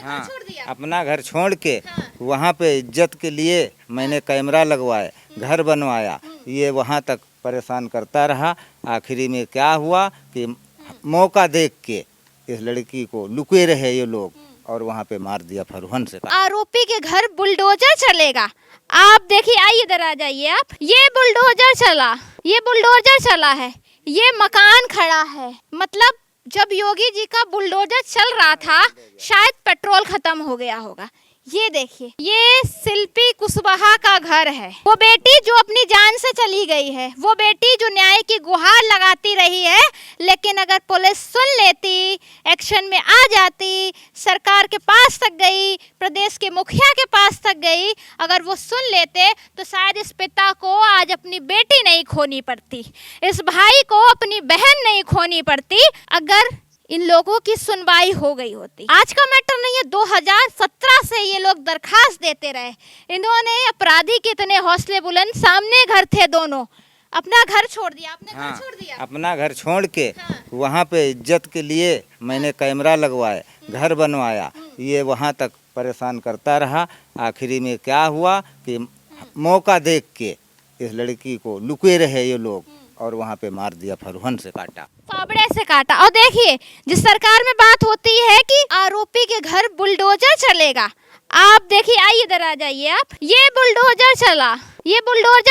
हाँ, घर छोड़ दिया। अपना घर छोड़ के हाँ। वहाँ पे इज्जत के लिए मैंने कैमरा लगवाए, घर बनवाया, ये वहाँ तक परेशान करता रहा। आखिरी में क्या हुआ कि मौका देख के इस लड़की को लुके रहे ये लोग और वहाँ पे मार दिया फरुहन से। आरोपी के घर बुलडोजर चलेगा। आप देखिए, आइए इधर आ जाइए आप। ये बुलडोजर चला है, ये मकान खड़ा है। मतलब जब योगी जी का बुलडोजर चल रहा था, शायद पेट्रोल खत्म हो गया होगा। ये देखिए, ये शिल्पी कुशवाहा का घर है। वो बेटी जो अपनी जान से चली गई है, वो बेटी जो न्याय की गुहार लगाती रही है, लेकिन अगर पुलिस सुन लेती, एक्शन में आ जाती, सरकार के पास तक गई, प्रदेश के मुखिया के पास तक गई, अगर वो सुन लेते तो शायद इस पिता को आज अपनी बेटी नहीं खोनी पड़ती, इस भाई को अपनी बहन नहीं खोनी पड़ती, अगर इन लोगों की सुनवाई हो गई होती। आज का मैटर नहीं है, 2017 से ये लोग दरखास्त देते रहे। इन्होंने अपराधी के इतने हौसले बुलंद, सामने घर थे दोनों, अपना घर छोड़ दिया। आपने हाँ, घर छोड़ दिया। अपना घर छोड़ के हाँ। वहाँ पे इज्जत के लिए मैंने कैमरा लगवाए, घर बनवाया, ये वहाँ तक परेशान करता रहा। आखिरी में क्या हुआ कि मौका देख के इस लड़की को लुके रहे ये लोग और वहाँ पे मार दिया, फरुहन से काटा, फावड़े से काटा। और देखिए, जिस सरकार में बात होती है कि आरोपी के घर बुलडोजर चलेगा, आप देखिए, आइए इधर आ जाइए आप। ये बुलडोजर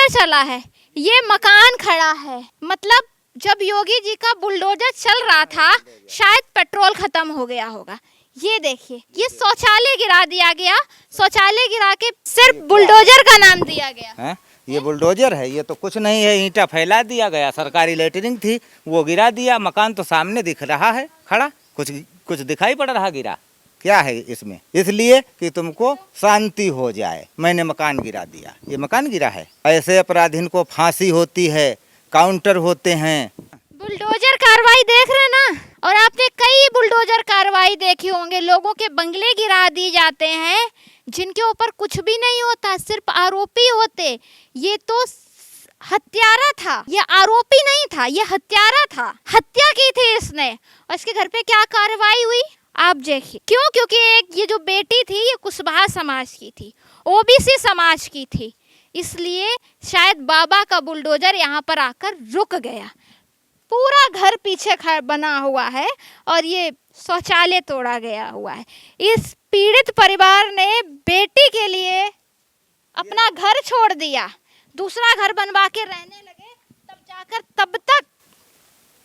चला है, ये मकान खड़ा है। मतलब जब योगी जी का बुलडोजर चल रहा था, शायद पेट्रोल खत्म हो गया होगा। ये देखिए, ये शौचालय गिरा दिया गया, शौचालय गिरा के सिर्फ बुलडोजर का नाम दिया गया है। ये बुलडोजर है, ये तो कुछ नहीं है, ईंटा फैला दिया गया। सरकारी लेटरिंग थी, वो गिरा दिया। मकान तो सामने दिख रहा है खड़ा, कुछ दिखाई पड़ रहा गिरा। क्या है इसमें? इसलिए कि तुमको शांति हो जाए, मैंने मकान गिरा दिया। ये मकान गिरा है। ऐसे अपराधीन को फांसी होती है, काउंटर होते हैं। बुलडोजर कार्रवाई देख रहे ना, और आपने कई बुलडोजर कार्रवाई देखी होंगे। लोगों के बंगले गिरा दिए जाते हैं, जिनके ऊपर कुछ भी नहीं होता, सिर्फ आरोपी होते। ये तो हत्यारा था, ये आरोपी नहीं था, ये हत्यारा था। हत्या की थी इसने, और इसके घर पे क्या कार्रवाई हुई आप देखिए। क्यों? क्योंकि ये जो बेटी थी, ये कुशवाहा समाज की थी, ओबीसी समाज की थी, इसलिए शायद बाबा का बुलडोजर यहाँ पर आकर रुक गया। पूरा घर पीछे बना हुआ है और ये शौचालय तोड़ा गया हुआ है। इस पीड़ित परिवार ने बेटी के लिए अपना घर छोड़ दिया, दूसरा घर बनवा के रहने लगे। तब तक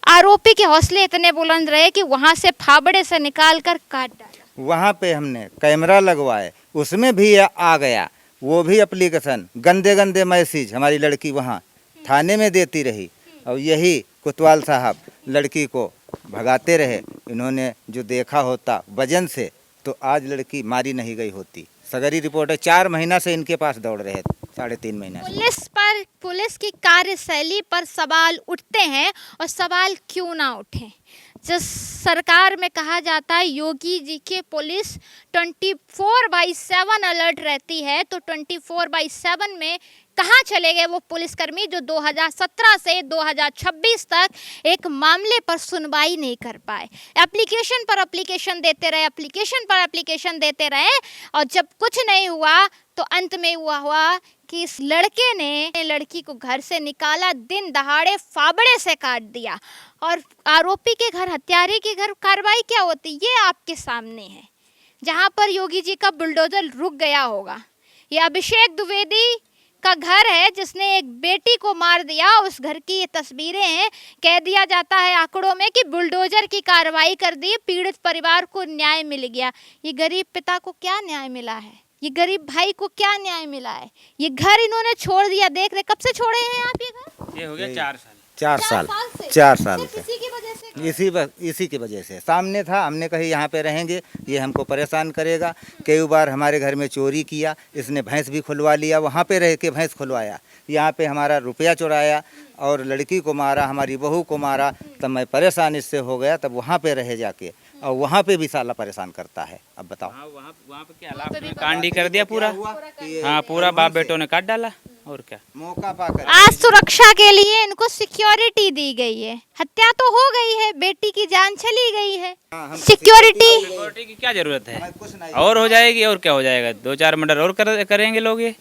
आरोपी के हौसले इतने बुलंद रहे कि वहां से फावड़े से निकाल कर काट डाला। वहाँ पे हमने कैमरा लगवाए, उसमें भी आ गया, वो भी एप्लीकेशन, गंदे गंदे मैसेज हमारी लड़की वहाँ थाने में देती रही। और यही कोतवाल साहब लड़की को भगाते रहे। इन्होंने जो देखा होता वजन से, तो आज लड़की मारी नहीं गई होती। सगरी रिपोर्ट है, 4 महीना से इनके पास दौड़ रहे, 3.5 महीना से। पुलिस की कार्यशैली पर सवाल उठते हैं, और सवाल क्यों ना उठे। जिस सरकार में कहा जाता है योगी जी के पुलिस 24/7 अलर्ट रहती है, तो 24/7 में कहाँ चले गए वो पुलिसकर्मी जो 2017 से 2026 तक एक मामले पर सुनवाई नहीं कर पाए। एप्लीकेशन पर एप्लीकेशन देते रहे, और जब कुछ नहीं हुआ तो अंत में हुआ कि इस लड़के ने लड़की को घर से निकाला, दिन दहाड़े फावड़े से काट दिया। और आरोपी के घर, हत्यारे के घर कार्रवाई क्या होती, ये आपके सामने है, जहाँ पर योगी जी का बुलडोजर रुक गया होगा। ये अभिषेक द्विवेदी का घर है, जिसने एक बेटी को मार दिया। उस घर की ये तस्वीरें हैं। कह दिया जाता है आंकड़ों में कि बुलडोजर की कार्रवाई कर दी, पीड़ित परिवार को न्याय मिल गया। ये गरीब पिता को क्या न्याय मिला है? ये गरीब भाई को क्या न्याय मिला है? ये घर इन्होंने छोड़ दिया। देख रहे, कब से छोड़े हैं आप ये घर? ये हो गया 4 साल। 4 साल से। इसी की वजह से, इसी की वजह से सामने था। हमने कही यहाँ पे रहेंगे, ये हमको परेशान करेगा। कई बार हमारे घर में चोरी किया, इसने भैंस भी खुलवा लिया, वहाँ पे रह के भैंस खुलवाया, यहाँ पे हमारा रुपया चुराया और लड़की को मारा, हमारी बहू को मारा। तब मैं परेशान इससे हो गया, तब वहाँ पे रहे जाके, और वहाँ पे भी साला परेशान करता है। अब बताओ, वहाँ पे क्या कांड ही कर दिया पूरा। हाँ, पूरा बाप बेटों ने काट डाला। और क्या। मौका पाकर आज सुरक्षा के लिए इनको सिक्योरिटी दी गई है। हत्या तो हो गई है, बेटी की जान चली गई है, हाँ, हम सिक्योरिटी सिक्योरिटी की क्या जरूरत है, हमें कुछ नहीं और हो जाएगी और क्या हो जाएगा, 2-4 मर्डर और करेंगे लोग ये,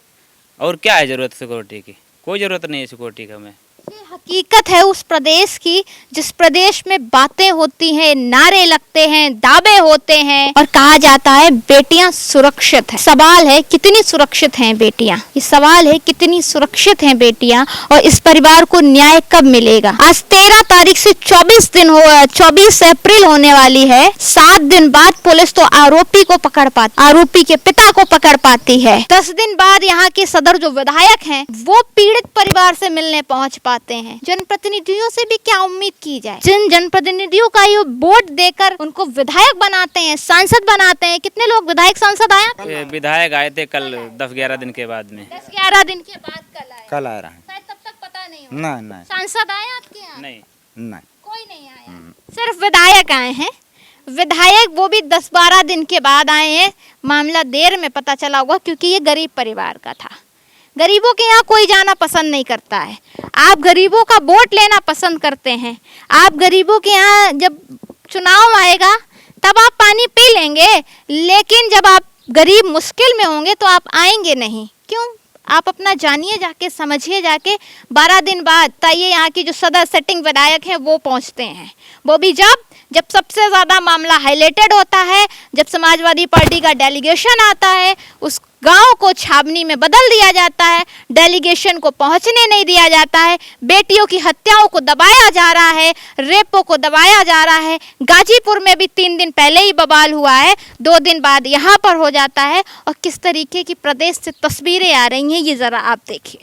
और क्या है जरूरत सिक्योरिटी की, कोई जरूरत नहीं है सिक्योरिटी का हमें। ये हकीकत है उस प्रदेश की जिस प्रदेश में बातें होती हैं, नारे लगते हैं, दावे होते हैं और कहा जाता है बेटियां सुरक्षित हैं। सवाल है कितनी सुरक्षित हैं बेटियां, ये सवाल है कितनी सुरक्षित हैं बेटियां और इस परिवार को न्याय कब मिलेगा। आज 13 तारीख से 24 अप्रैल होने वाली है। 7 दिन बाद पुलिस तो आरोपी को पकड़ पाती, आरोपी के पिता को पकड़ पाती है। 10 दिन बाद यहाँ के सदर जो विधायक हैं वो पीड़ित परिवार से मिलने पहुंच पाते हैं। जनप्रतिनिधियों से भी क्या उम्मीद की जाए, जिन जनप्रतिनिधियों का ये वोट देकर उनको विधायक बनाते हैं, सांसद बनाते हैं। कितने लोग विधायक सांसद आए? ये विधायक आए थे कल 10-11 दिन के बाद में। 10-11 दिन के बाद कल आ रहा है। शायद तब तक पता नहीं होगा। नहीं नहीं सांसद आए आपके यहाँ? नहीं नहीं कोई नहीं आया, सिर्फ विधायक आए हैं। विधायक वो भी 10-12 दिन के बाद आए हैं। मामला देर में पता चला होगा क्योंकि ये गरीब परिवार का था। गरीबों के यहाँ कोई जाना पसंद नहीं करता है। आप गरीबों का वोट लेना पसंद करते हैं। आप गरीबों के यहाँ जब चुनाव आएगा तब आप पानी पी लेंगे, लेकिन जब आप गरीब मुश्किल में होंगे तो आप आएंगे नहीं। क्यों? आप अपना जानिए जाके, समझिए जाके। 12 दिन बाद ताइए यहाँ की जो सदर सेटिंग विधायक हैं वो पहुँचते हैं। वो भी जब सबसे ज़्यादा मामला हाईलाइटेड होता है, जब समाजवादी पार्टी का डेलीगेशन आता है, उस गांव को छावनी में बदल दिया जाता है, डेलीगेशन को पहुंचने नहीं दिया जाता है, बेटियों की हत्याओं को दबाया जा रहा है, रेपों को दबाया जा रहा है। गाजीपुर में भी 3 दिन पहले ही बवाल हुआ है, 2 दिन बाद यहाँ पर हो जाता है। और किस तरीके की प्रदेश से तस्वीरें आ रही हैं ये ज़रा आप देखिए।